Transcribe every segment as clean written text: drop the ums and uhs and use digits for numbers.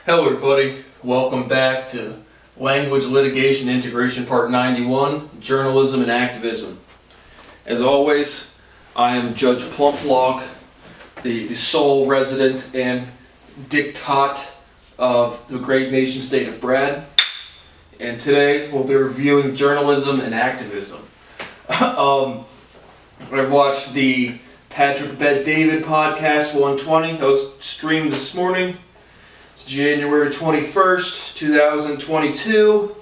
Hello everybody, welcome back to Language Litigation Integration Part 91, Journalism and Activism. As always, I am Judge Plumplog, the sole resident and dictat of the great nation state of Brad. And today we'll be reviewing journalism and activism. I watched the Patrick Bet-David podcast 120 that was streamed this morning. It's January 21st, 2022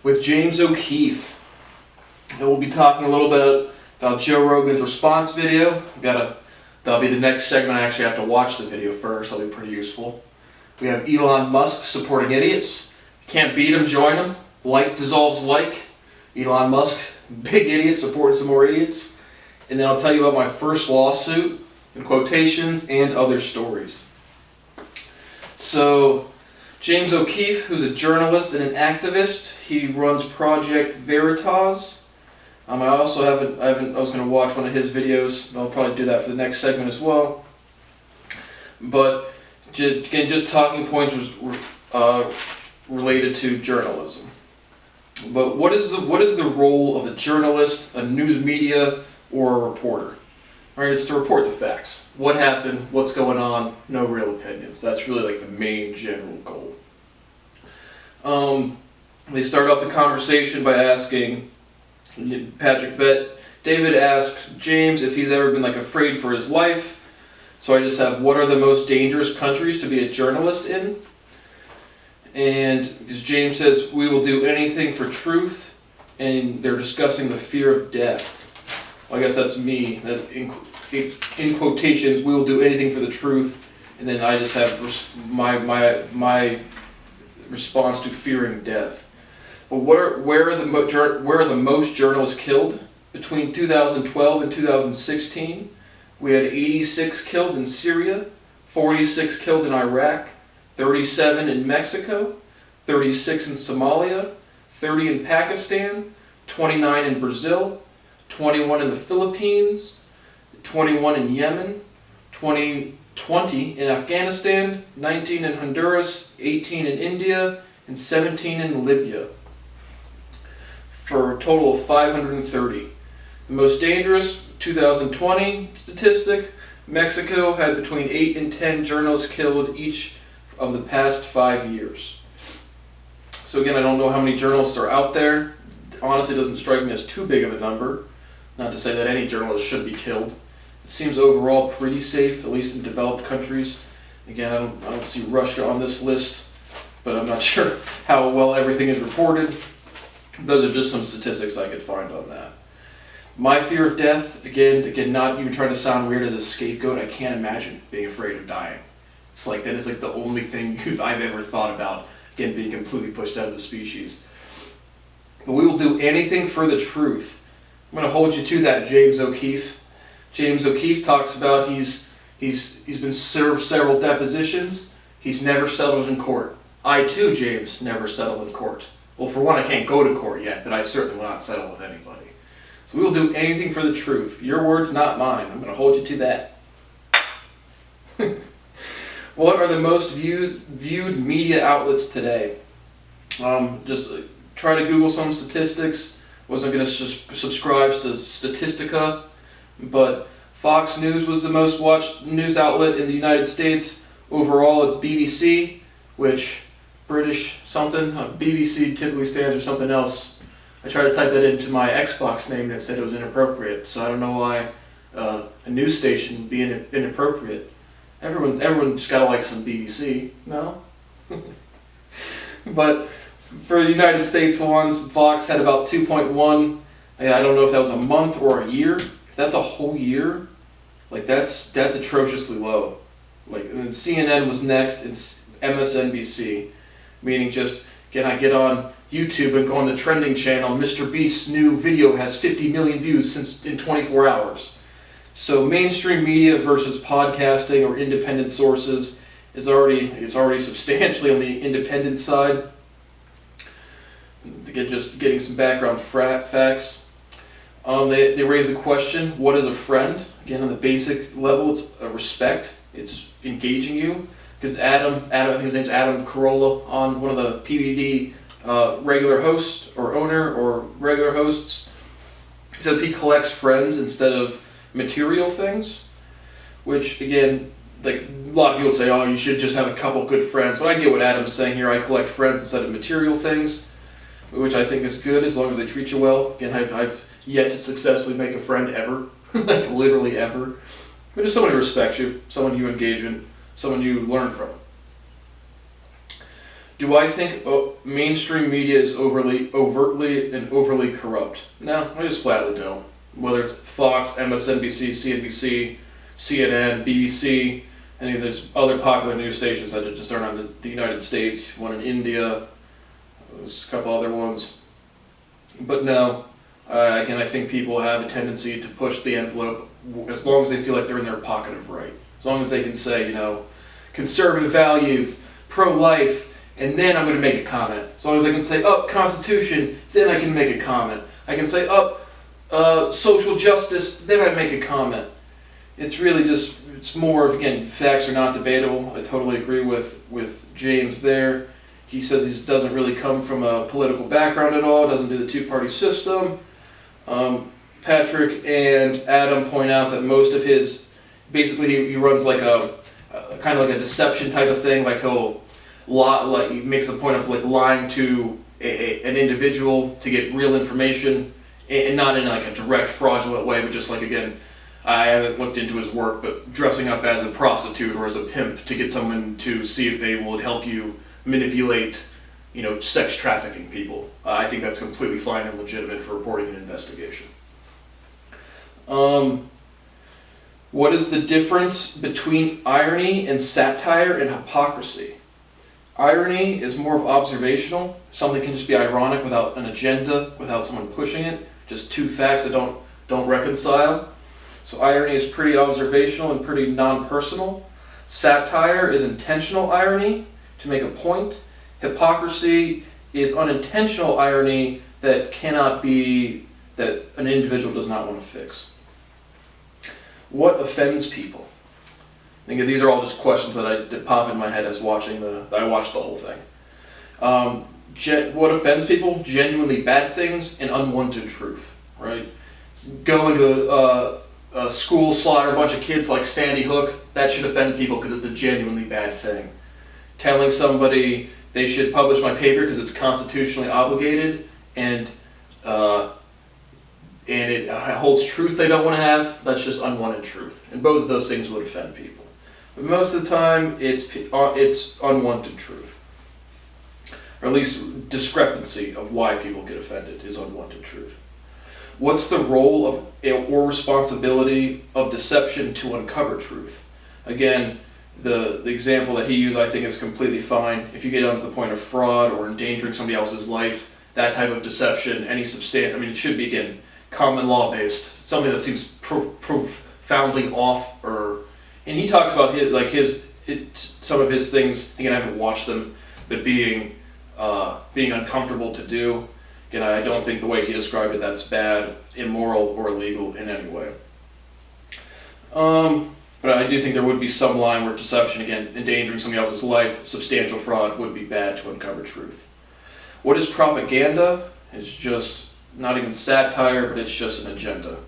with James O'Keefe. And we'll be talking a little bit about Joe Rogan's response video. That'll be the next segment. I actually have to watch the video first. That'll be pretty useful. We have Elon Musk supporting idiots. Can't beat him, join him. Like dissolves like. Elon Musk, big idiot, supporting some more idiots. And then I'll tell you about my first lawsuit, in quotations, and other stories. So, James O'Keefe, who's a journalist and an activist, he runs Project Veritas. I was going to watch one of his videos. I'll probably do that for the next segment as well. But again, just talking points related to journalism. But what is the role of a journalist, a news media, or a reporter? All right, it's to report the facts. What happened? What's going on? No real opinions. That's really like the main general goal. They start off the conversation by asking Patrick Bet-David asked James if he's ever been afraid for his life. So I just have, what are the most dangerous countries to be a journalist in? And because James says, we will do anything for truth, and they're discussing the fear of death. Well, I guess that's me. That's in quotations, we will do anything for the truth, and then I just have my response to fearing death. But where are the most journalists killed? Between 2012 and 2016, we had 86 killed in Syria, 46 killed in Iraq, 37 in Mexico, 36 in Somalia, 30 in Pakistan, 29 in Brazil, 21 in the Philippines, 21 in Yemen, 20 in Afghanistan, 19 in Honduras, 18 in India, and 17 in Libya, for a total of 530. The most dangerous 2020 statistic, Mexico had between 8 and 10 journalists killed each of the past 5 years. So again, I don't know how many journalists are out there. Honestly, it doesn't strike me as too big of a number. Not to say that any journalist should be killed. It seems overall pretty safe, at least in developed countries. Again, I don't see Russia on this list, but I'm not sure how well everything is reported. Those are just some statistics I could find on that. My fear of death, again, not even trying to sound weird as a scapegoat, I can't imagine being afraid of dying. It's like, that is like the only thing I've ever thought about, again, being completely pushed out of the species. But we will do anything for the truth. I'm going to hold you to that, James O'Keefe. James O'Keefe talks about he's been served several depositions. He's never settled in court. I too, James, never settled in court. Well, for one, I can't go to court yet, but I certainly will not settle with anybody. So we will do anything for the truth. Your words, not mine. I'm going to hold you to that. What are the most viewed media outlets today? Just try to Google some statistics. Wasn't going to subscribe to Statistica, but Fox News was the most watched news outlet in the United States. Overall, it's BBC, which British something. BBC typically stands for something else. I tried to type that into my Xbox name that said it was inappropriate, so I don't know why a news station would be inappropriate. Everyone just gotta like some BBC, no? But for the United States ones, Fox had about 2.1. I don't know if that was a month or a year. If that's a whole year, that's atrociously low. And then CNN was next. It's MSNBC, meaning I get on YouTube and go on the trending channel. Mr. Beast's new video has 50 million views in 24 hours. So mainstream media versus podcasting or independent sources is already substantially on the independent side. Again, just getting some background facts. They raise the question, what is a friend? Again, on the basic level, it's a respect. It's engaging you. because Adam, I think his name's Adam Carolla, on one of the PBD regular host or owner or regular hosts, he says he collects friends instead of material things, which again, like a lot of people say, oh, you should just have a couple good friends. But I get what Adam's saying here. I collect friends instead of material things, which I think is good as long as they treat you well. Again, I've yet to successfully make a friend ever, like literally ever. But just someone who respects you, someone you engage in, someone you learn from. Do I think mainstream media is overtly and overly corrupt? No, I just flatly don't. Whether it's Fox, MSNBC, CNBC, CNN, BBC, and there's other popular news stations that just aren't on the United States, one in India, there's a couple other ones. But no, again, I think people have a tendency to push the envelope as long as they feel like they're in their pocket of right. As long as they can say, you know, conservative values, pro-life, and then I'm going to make a comment. As long as I can say, Constitution, then I can make a comment. I can say, social justice, then I make a comment. It's really just, it's more of, again, facts are not debatable. I totally agree with James there. He says he doesn't really come from a political background at all, doesn't do the two-party system. Patrick and Adam point out that most of his, basically he runs like a kind of like a deception type of thing, like he makes a point of like lying to an individual to get real information, and not in like a direct fraudulent way, but just like, again, I haven't looked into his work, but dressing up as a prostitute or as a pimp to get someone to see if they will help you manipulate, you know, sex trafficking people. I think that's completely fine and legitimate for reporting an investigation. What is the difference between irony and satire and hypocrisy? Irony is more of observational. Something can just be ironic without an agenda, without someone pushing it. Just two facts that don't reconcile. So irony is pretty observational and pretty non-personal. Satire is intentional irony to make a point. Hypocrisy is unintentional irony that that an individual does not want to fix. What offends people? I think these are all just questions that pop in my head as I watched the whole thing. What offends people? Genuinely bad things and unwanted truth, right? Go into a school, slaughter a bunch of kids like Sandy Hook, that should offend people because it's a genuinely bad thing. Telling somebody they should publish my paper because it's constitutionally obligated and it holds truth they don't want to have, that's just unwanted truth. And both of those things would offend people. But most of the time, it's unwanted truth. Or at least discrepancy of why people get offended is unwanted truth. What's the role of or responsibility of deception to uncover truth? Again, the example that he used I think is completely fine. If you get down to the point of fraud or endangering somebody else's life, that type of deception, it should be, again, common law based, something that seems profoundly off. And he talks about some of his things. Again, I haven't watched them, but being uncomfortable to do. Again, I don't think the way he described it that's bad, immoral, or illegal in any way. But I do think there would be some line where deception, again, endangering somebody else's life, substantial fraud would be bad to uncover truth. What is propaganda? It's just not even satire, but it's just an agenda.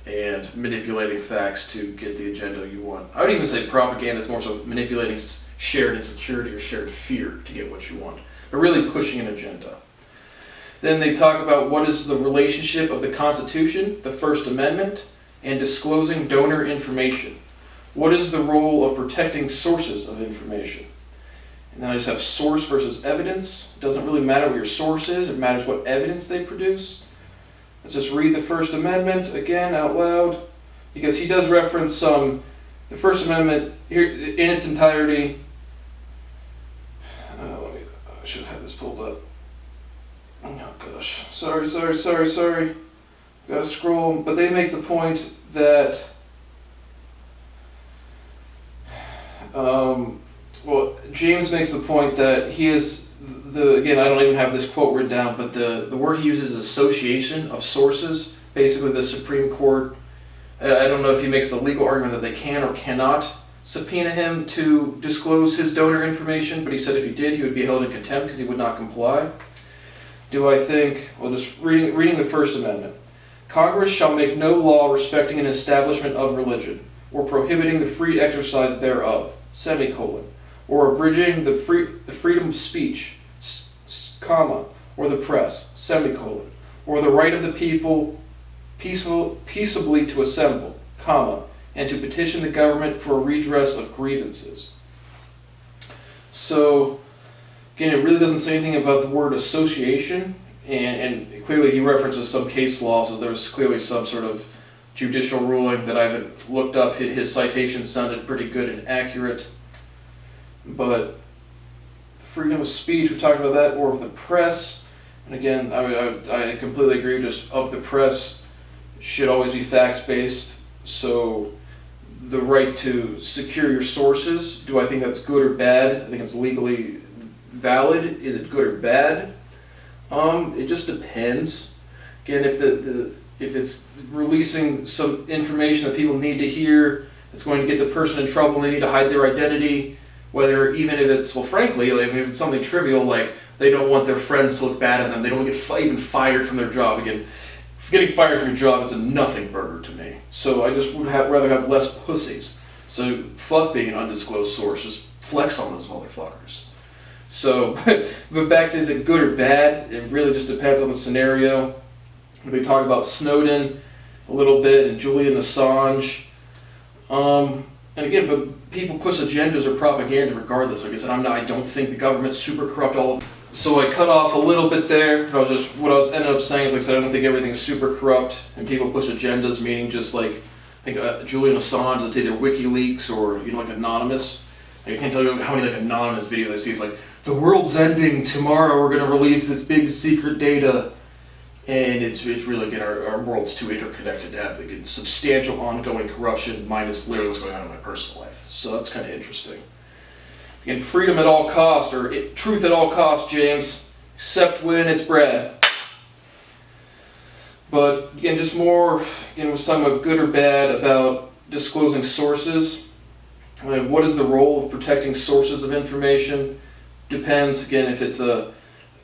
And manipulating facts to get the agenda you want. I would even say propaganda is more so manipulating shared insecurity or shared fear to get what you want. But really pushing an agenda. Then they talk about what is the relationship of the Constitution, the First Amendment, and disclosing donor information. What is the role of protecting sources of information? And then I just have source versus evidence. It doesn't really matter what your source is, it matters what evidence they produce. Let's just read the First Amendment again out loud, because he does reference the First Amendment here in its entirety. I should have had this pulled up. Oh gosh, sorry. Gotta scroll, but they make the point that James makes the point that he is again, I don't even have this quote written down, but the word he uses is association of sources. Basically, the Supreme Court, I don't know if he makes the legal argument that they can or cannot subpoena him to disclose his donor information, but he said if he did, he would be held in contempt because he would not comply. Do I think, well, just reading the First Amendment. Congress shall make no law respecting an establishment of religion, or prohibiting the free exercise thereof, semicolon, or abridging the freedom of speech, comma, or the press, semicolon, or the right of the people peaceably to assemble, comma, and to petition the government for a redress of grievances. So, again, it really doesn't say anything about the word association, and clearly he references some case law, so there's clearly some sort of judicial ruling that I haven't looked up. His citations sounded pretty good and accurate, but freedom of speech, we talked about that, or of the press, and again, I completely agree, just of the press should always be facts-based, so the right to secure your sources, do I think that's good or bad? I think it's legally valid. Is it good or bad? It just depends. Again, if it's releasing some information that people need to hear, it's going to get the person in trouble and they need to hide their identity, whether even if it's, well, frankly, like if it's something trivial like they don't want their friends to look bad at them, they don't get even fired from their job. Again, getting fired from your job is a nothing burger to me. So I just would rather have less pussies. So fuck being an undisclosed source, just flex on those motherfuckers. So, but back to, is it good or bad? It really just depends on the scenario. They talk about Snowden a little bit and Julian Assange. And again, but people push agendas or propaganda regardless. Like I said, I don't think the government's super corrupt all of. So I cut off a little bit there. What I was ended up saying is, like I said, I don't think everything's super corrupt and people push agendas, meaning just like, I think Julian Assange, it's either WikiLeaks or, like Anonymous. I can't tell you how many like anonymous videos I see. It's like, the world's ending, tomorrow we're going to release this big secret data. And it's really, again, our world's too interconnected to have again, substantial ongoing corruption minus literally what's going on in my personal life. So that's kind of interesting. Again, freedom at all costs, or truth at all costs, James, except when it's bread. But again, just more, was talking about good or bad about disclosing sources. What is the role of protecting sources of information? Depends. Again, if it's a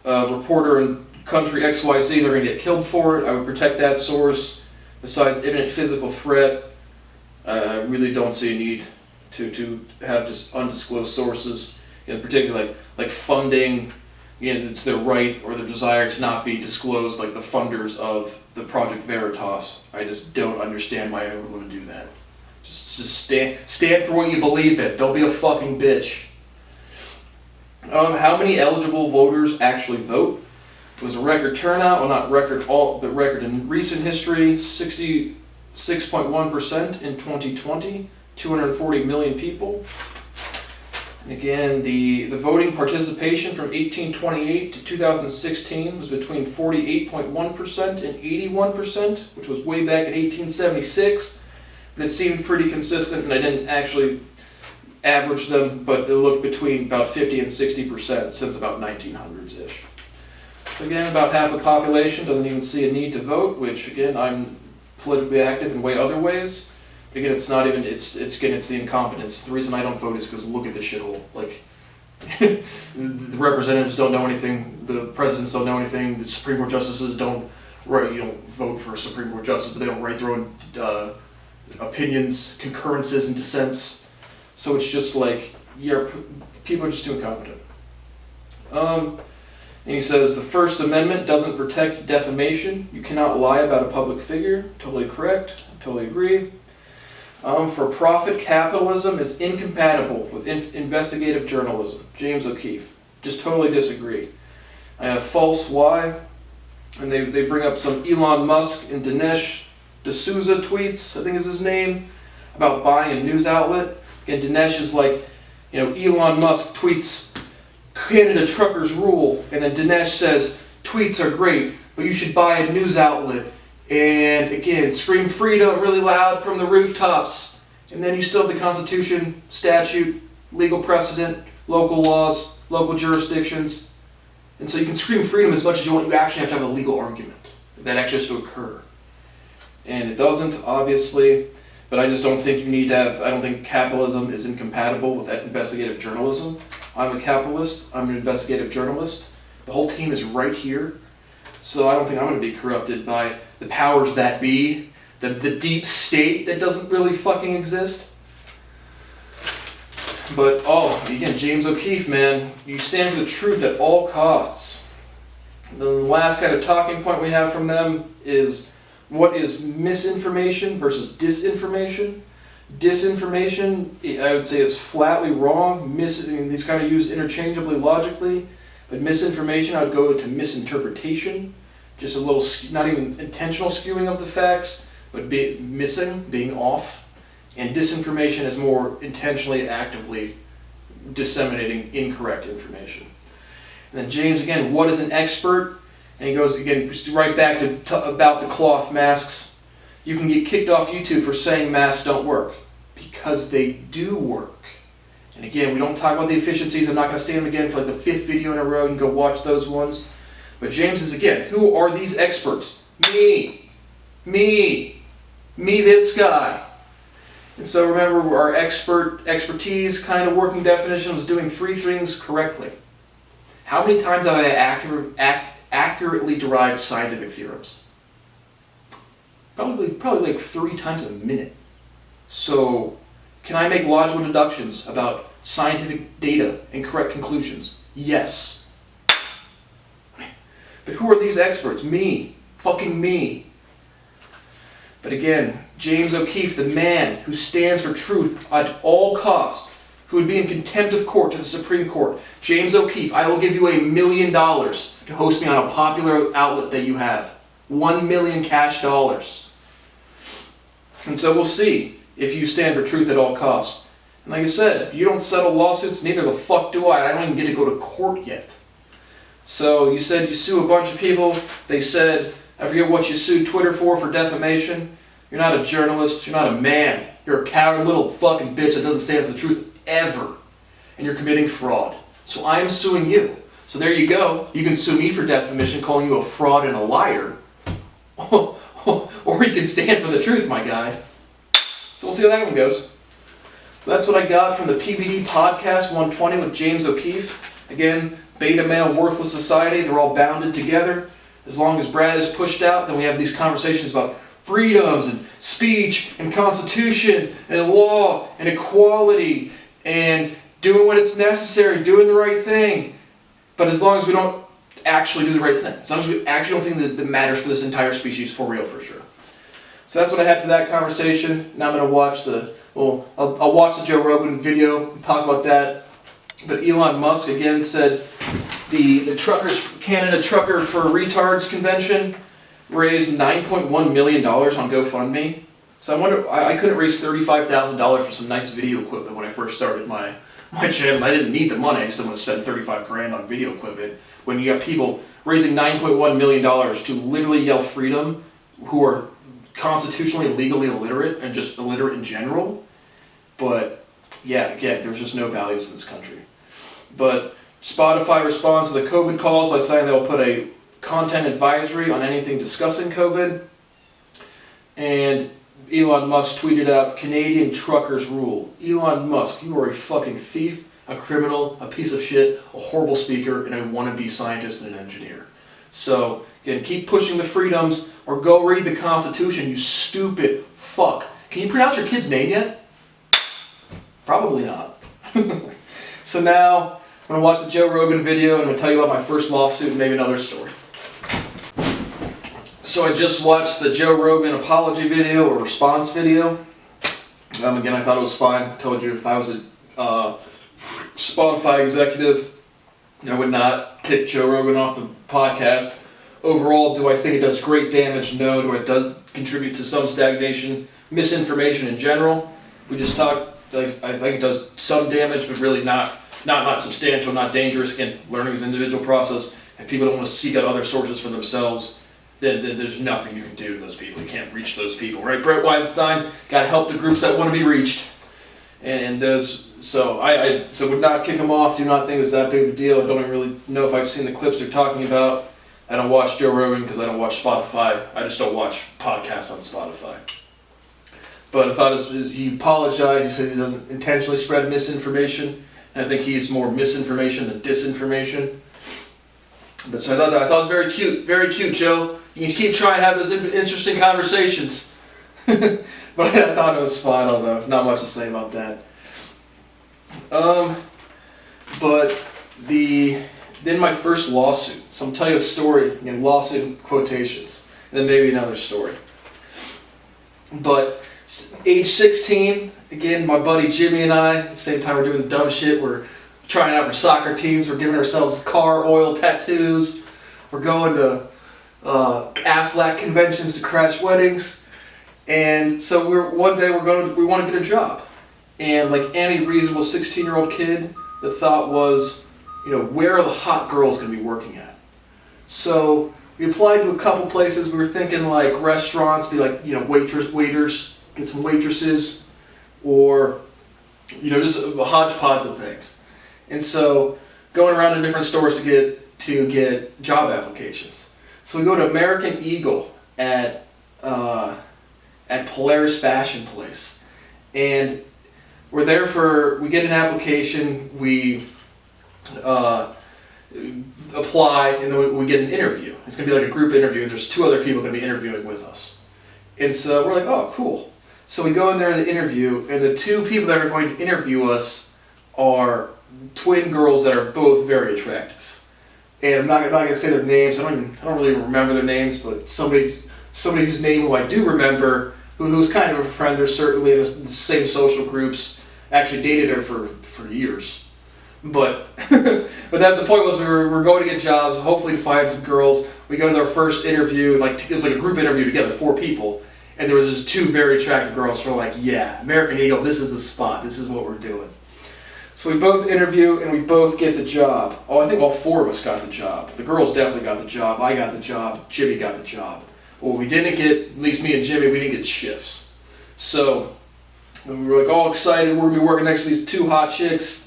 reporter in country XYZ, they're going to get killed for it. I would protect that source. Besides imminent physical threat, I really don't see a need to have just undisclosed sources. In particular, like funding. It's their right or their desire to not be disclosed, like the funders of the Project Veritas. I just don't understand why anyone would want to do that. Just stand for what you believe in. Don't be a fucking bitch. How many eligible voters actually vote? It was a record turnout, well not record but record in recent history, 66.1% in 2020, 240 million people. And again, the voting participation from 1828 to 2016 was between 48.1% and 81%, which was way back in 1876. But it seemed pretty consistent, and I didn't actually average them, but it looked between about 50 and 60% since about 1900s-ish. So again, about half the population doesn't even see a need to vote, which again, I'm politically active in way other ways. But again, it's not even, it's the incompetence. The reason I don't vote is because look at this shithole. Like, the representatives don't know anything, the presidents don't know anything, the Supreme Court justices don't vote for a Supreme Court justice, but they don't write their own opinions, concurrences, and dissents. So it's just like, people are just too incompetent. And he says, the First Amendment doesn't protect defamation. You cannot lie about a public figure. Totally correct. I totally agree. For-profit capitalism is incompatible with investigative journalism. James O'Keefe. Just totally disagree. I have false why. And they bring up some Elon Musk and Dinesh D'Souza tweets, I think is his name, about buying a news outlet. And Dinesh is like, Elon Musk tweets, Canada truckers rule, and then Dinesh says, tweets are great, but you should buy a news outlet. And again, scream freedom really loud from the rooftops. And then you still have the Constitution, statute, legal precedent, local laws, local jurisdictions. And so you can scream freedom as much as you want, you actually have to have a legal argument. That actually has to occur. And it doesn't, obviously. But I just don't think you need to have, I don't think capitalism is incompatible with investigative journalism. I'm a capitalist, I'm an investigative journalist. The whole team is right here. So I don't think I'm going to be corrupted by the powers that be, the deep state that doesn't really fucking exist. But, again, James O'Keefe, man, you stand for the truth at all costs. The last kind of talking point we have from them is, what is misinformation versus disinformation? Disinformation, I would say, is flatly wrong. These kind of used interchangeably logically. But misinformation, I would go to misinterpretation. Just a little, not even intentional skewing of the facts, but being off. And disinformation is more intentionally, actively disseminating incorrect information. And then James, again, what is an expert? And he goes, again, right back to about the cloth masks. You can get kicked off YouTube for saying masks don't work. Because they do work. And again, we don't talk about the efficiencies. I'm not going to say them again for like the 5th video in a row. You can go watch those ones. But James is, again, who are these experts? Me, this guy. And so remember, our expertise kind of working definition was doing 3 things correctly. How many times have I accurately derived scientific theorems? Probably like 3 times a minute. So, can I make logical deductions about scientific data and correct conclusions? Yes. But who are these experts? Me. Fucking me. But again, James O'Keefe, the man who stands for truth at all costs, who would be in contempt of court to the Supreme Court. James O'Keefe, I will give you $1 million to host me on a popular outlet that you have. $1 million cash dollars. And so we'll see if you stand for truth at all costs. And like I said, if you don't settle lawsuits, neither the fuck do I. I don't even get to go to court yet. So you said you sue a bunch of people. They said, I forget what you sued Twitter for defamation. You're not a journalist. You're not a man. You're a coward little fucking bitch that doesn't stand for the truth ever. And you're committing fraud. So I am suing you. So there you go. You can sue me for defamation, calling you a fraud and a liar. Or you can stand for the truth, my guy. So we'll see how that one goes. So that's what I got from the PBD Podcast 120 with James O'Keefe. Again, beta male worthless society. They're all bounded together. As long as Brad is pushed out, then we have these conversations about freedoms and speech and constitution and law and equality and doing what it's necessary, doing the right thing. But as long as we don't actually do the right thing. As long as we actually don't think that matters for this entire species, for real, for sure. So that's what I had for that conversation. Now I'm going to watch I'll watch the Joe Rogan video and talk about that. But Elon Musk again said the Canada Trucker for Retards convention raised $9.1 million on GoFundMe. So I wonder, I couldn't raise $35,000 for some nice video equipment when I first started my channel. I didn't need the money, I just didn't want to spend 35 grand on video equipment. When you got people raising $9.1 million to literally yell freedom, who are constitutionally and legally illiterate and just illiterate in general. But yeah, again, there's just no values in this country. But Spotify responds to the COVID calls by saying they'll put a content advisory on anything discussing COVID. And Elon Musk tweeted out, Canadian truckers rule. Elon Musk, you are a fucking thief, a criminal, a piece of shit, a horrible speaker, and a wannabe scientist and an engineer. So, again, keep pushing the freedoms or go read the Constitution, you stupid fuck. Can you pronounce your kid's name yet? Probably not. So now, I'm going to watch the Joe Rogan video and I'm going to tell you about my first lawsuit and maybe another story. So I just watched the Joe Rogan apology video or response video. Again, I thought it was fine. I told you if I was a Spotify executive, I would not kick Joe Rogan off the podcast. Overall, do I think it does great damage? No. Do it does contribute to some stagnation, misinformation in general? We just talked. I think it does some damage, but really not substantial, not dangerous. Again, learning is an individual process. If people don't want to seek out other sources for themselves, then there's nothing you can do to those people. You can't reach those people, right? Brett Weinstein, got to help the groups that want to be reached. And those, so I would not kick them off. Do not think it's that big of a deal. I don't even really know if I've seen the clips they're talking about. I don't watch Joe Rogan because I don't watch Spotify. I just don't watch podcasts on Spotify. But I thought he apologized. He said he doesn't intentionally spread misinformation. And I think he's more misinformation than disinformation. But so I thought it was very cute, Joe. You can keep trying to have those interesting conversations. But I thought it was fun, although not much to say about that. But then my first lawsuit. So I'm telling you a story in lawsuit quotations, and then maybe another story. But age 16, again, my buddy Jimmy and I, at the same time we're doing the dumb shit, we're trying out for soccer teams, we're giving ourselves car oil tattoos, we're going to Aflac conventions to crash weddings, and so one day we want to get a job. And like any reasonable 16-year-old kid, the thought was, where are the hot girls going to be working at? So we applied to a couple places. We were thinking like restaurants, be like, waiters, get some waitresses, or, just a hodgepodge of things. And so going around to different stores to get job applications. So we go to American Eagle at Polaris Fashion Place, and we're there we get an application, we apply, and then we get an interview. It's going to be like a group interview, and there's 2 other people going to be interviewing with us. And so we're like, oh, cool. So we go in there in the interview, and the 2 people that are going to interview us are twin girls that are both very attractive. And I'm not going to say their names. I don't really remember their names, but somebody whose name who I do remember, who's kind of a friend, or certainly in the same social groups, actually dated her for years. But the point was we were going to get jobs, hopefully to find some girls. We go to their first interview, it was like a group interview together, 4 people, and there was just 2 very attractive girls. So we're like, yeah, American Eagle, this is the spot, this is what we're doing. So we both interview and we both get the job. Oh, I think all 4 of us got the job. The girls definitely got the job, I got the job, Jimmy got the job. Well, we didn't get, at least me and Jimmy, we didn't get shifts. So we were like all excited, we're going to be working next to these 2 hot chicks.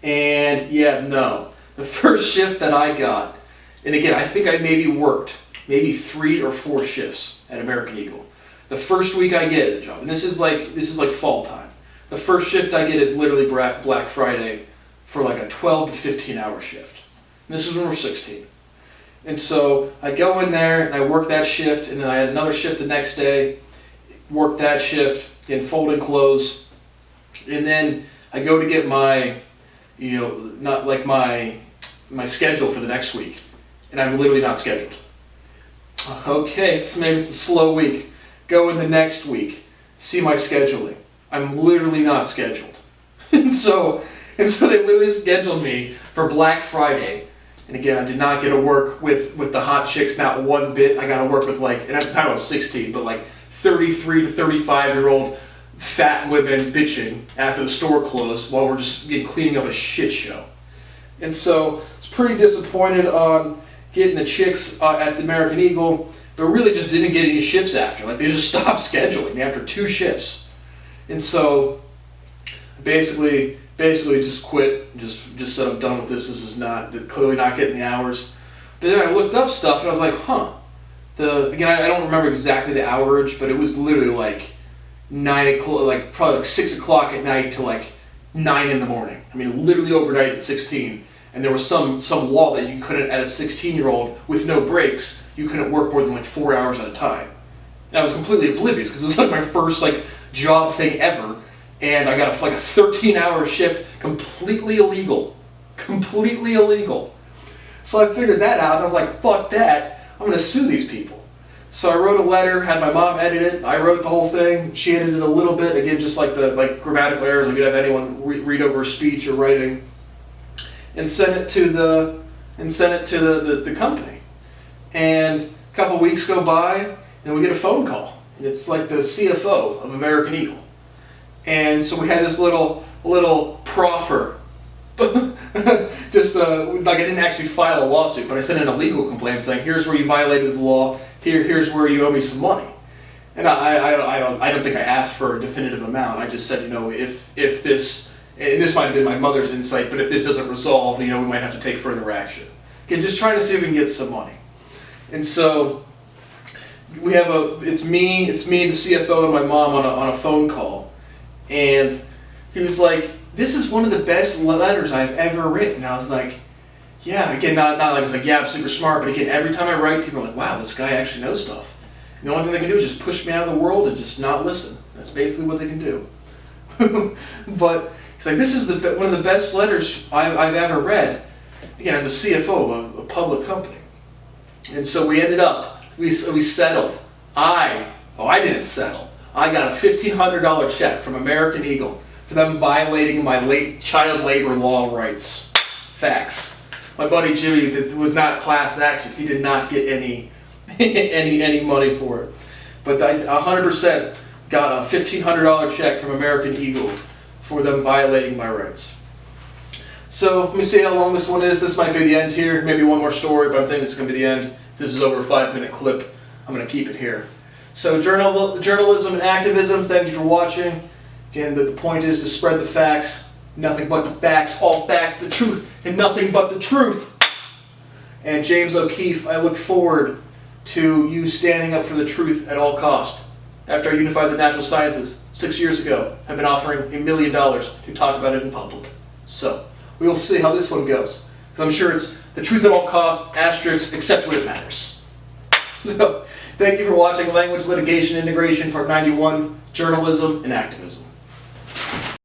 And yeah, no. The first shift that I got, and again, I think I maybe worked 3 or 4 shifts at American Eagle. The first week I get a job, and this is like fall time. The first shift I get is literally Black Friday for like a 12 to 15 hour shift. And this is when we're 16. And so I go in there and I work that shift, and then I had another shift the next day, work that shift, and folding clothes. And then I go to get my not like my schedule for the next week, and I'm literally not scheduled. Okay, maybe it's a slow week. Go in the next week, see my scheduling. I'm literally not scheduled. and so they literally scheduled me for Black Friday. And again, I did not get to work with the hot chicks, not one bit. I got to work with and at the time I was 16, but like 33 to 35-year-old fat women bitching after the store closed while we're just cleaning up a shit show. And so I was pretty disappointed on getting the chicks at the American Eagle, but really just didn't get any shifts after. Like they just stopped scheduling me after 2 shifts. And so basically just quit, just said I'm done with this. This clearly not getting the hours. But then I looked up stuff and I was like, again, I don't remember exactly the hourage, but it was literally like 9 o'clock, probably like 6 o'clock at night to like 9 in the morning. I mean, literally overnight at 16. And there was some law that you couldn't, at a 16-year-old with no breaks, you couldn't work more than like 4 hours at a time. And I was completely oblivious because it was like my first job thing ever, and I got a 13-hour shift, completely illegal. So I figured that out, and I was like, fuck that, I'm gonna sue these people. So I wrote a letter, had my mom edit it, I wrote the whole thing, she edited a little bit, again just like the grammatical errors, I could have anyone read over a speech or writing, and sent it to the company. And a couple weeks go by, and we get a phone call, and it's like the CFO of American Eagle. And so we had this little proffer. Just I didn't actually file a lawsuit, but I sent in a legal complaint saying, here's where you violated the law, here's where you owe me some money. And I don't think I asked for a definitive amount. I just said, if this, and this might have been my mother's insight, but if this doesn't resolve, we might have to take further action. Okay, just trying to see if we can get some money. And so it's me, the CFO, and my mom on a phone call, and he was like, "This is one of the best letters I've ever written." I was like, "Yeah." Again, not like I was like, "Yeah, I'm super smart," but again, every time I write, people are like, "Wow, this guy actually knows stuff." And the only thing they can do is just push me out of the world and just not listen. That's basically what they can do. But he's like, "This is one of the best letters I've ever read." Again, as a CFO of a public company, and so we ended up. We settled. I didn't settle. I got a $1,500 check from American Eagle for them violating my child labor law rights. Facts. My buddy Jimmy, it was not class action. He did not get any money for it. But I 100% got a $1,500 check from American Eagle for them violating my rights. So let me see how long this one is. This might be the end here. Maybe one more story, but I think this is going to be the end. If this is over a 5-minute clip, I'm going to keep it here. So journalism and activism, thank you for watching. Again, the point is to spread the facts, nothing but the facts, all facts, the truth, and nothing but the truth. And James O'Keefe, I look forward to you standing up for the truth at all cost. After I unified the natural sciences 6 years ago, I've been offering $1 million to talk about it in public. So, we will see how this one goes. Because I'm sure it's the truth at all costs, asterisk, except when it matters. So, thank you for watching Language Litigation Integration Part 91, Journalism and Activism.